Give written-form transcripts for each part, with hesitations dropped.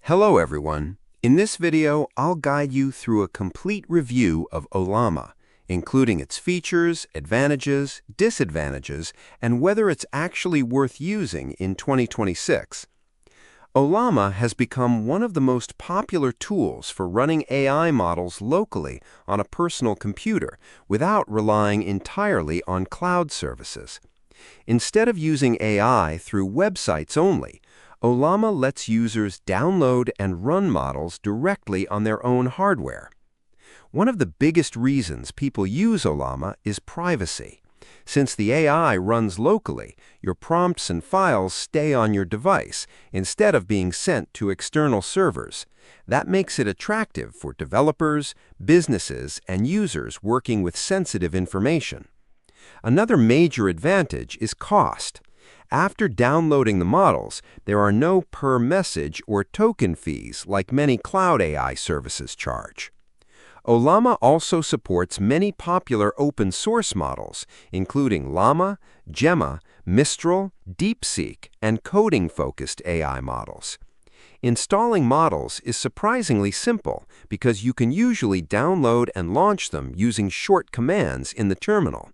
Hello everyone. In this video, I'll guide you through a complete review of Ollama, including its features, advantages, disadvantages, and whether it's actually worth using in 2026. Ollama has become one of the most popular tools for running AI models locally on a personal computer without relying entirely on cloud services. Instead of using AI through websites only, Ollama lets users download and run models directly on their own hardware. One of the biggest reasons people use Ollama is privacy. Since the AI runs locally, your prompts and files stay on your device instead of being sent to external servers. That makes it attractive for developers, businesses, and users working with sensitive information. Another major advantage is cost. After downloading the models, there are no per-message or token fees like many cloud AI services charge. Ollama also supports many popular open-source models, including Llama, Gemma, Mistral, DeepSeek, and coding-focused AI models. Installing models is surprisingly simple because you can usually download and launch them using short commands in the terminal.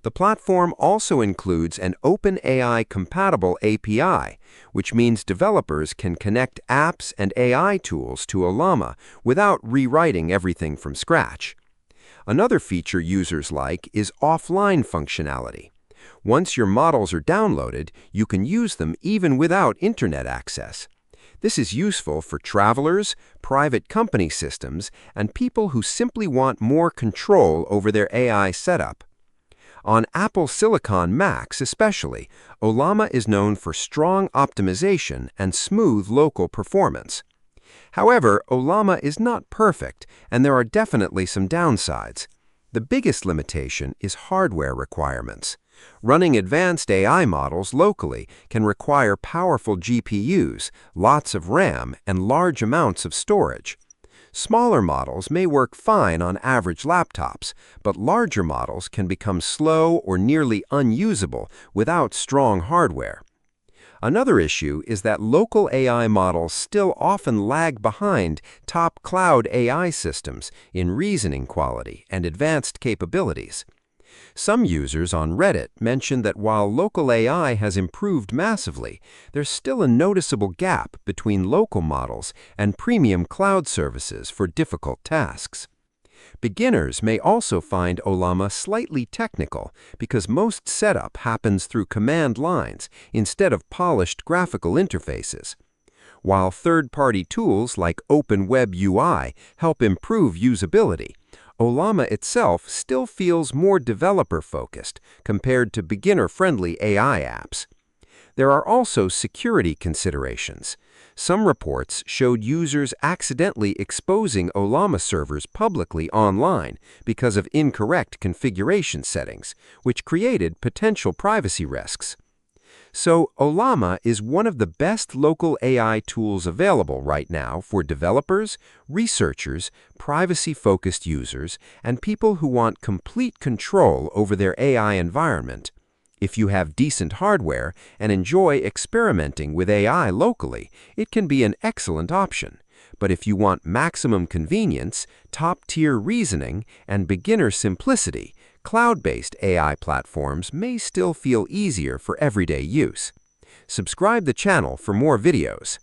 The platform also includes an OpenAI-compatible API, which means developers can connect apps and AI tools to Ollama without rewriting everything from scratch. Another feature users like is offline functionality. Once your models are downloaded, you can use them even without internet access. This is useful for travelers, private company systems, and people who simply want more control over their AI setup. On Apple Silicon Macs especially, Ollama is known for strong optimization and smooth local performance. However, Ollama is not perfect, and there are definitely some downsides. The biggest limitation is hardware requirements. Running advanced AI models locally can require powerful GPUs, lots of RAM, and large amounts of storage. Smaller models may work fine on average laptops, but larger models can become slow or nearly unusable without strong hardware. Another issue is that local AI models still often lag behind top cloud AI systems in reasoning quality and advanced capabilities. Some users on Reddit mention that while local AI has improved massively, there's still a noticeable gap between local models and premium cloud services for difficult tasks. Beginners may also find Ollama slightly technical because most setup happens through command lines instead of polished graphical interfaces. While third-party tools like OpenWeb UI help improve usability, Ollama itself still feels more developer-focused compared to beginner-friendly AI apps. There are also security considerations. Some reports showed users accidentally exposing Ollama servers publicly online because of incorrect configuration settings, which created potential privacy risks. So, Ollama is one of the best local AI tools available right now for developers, researchers, privacy-focused users, and people who want complete control over their AI environment. If you have decent hardware and enjoy experimenting with AI locally, it can be an excellent option. But if you want maximum convenience, top-tier reasoning, and beginner simplicity, cloud-based AI platforms may still feel easier for everyday use. Subscribe the channel for more videos.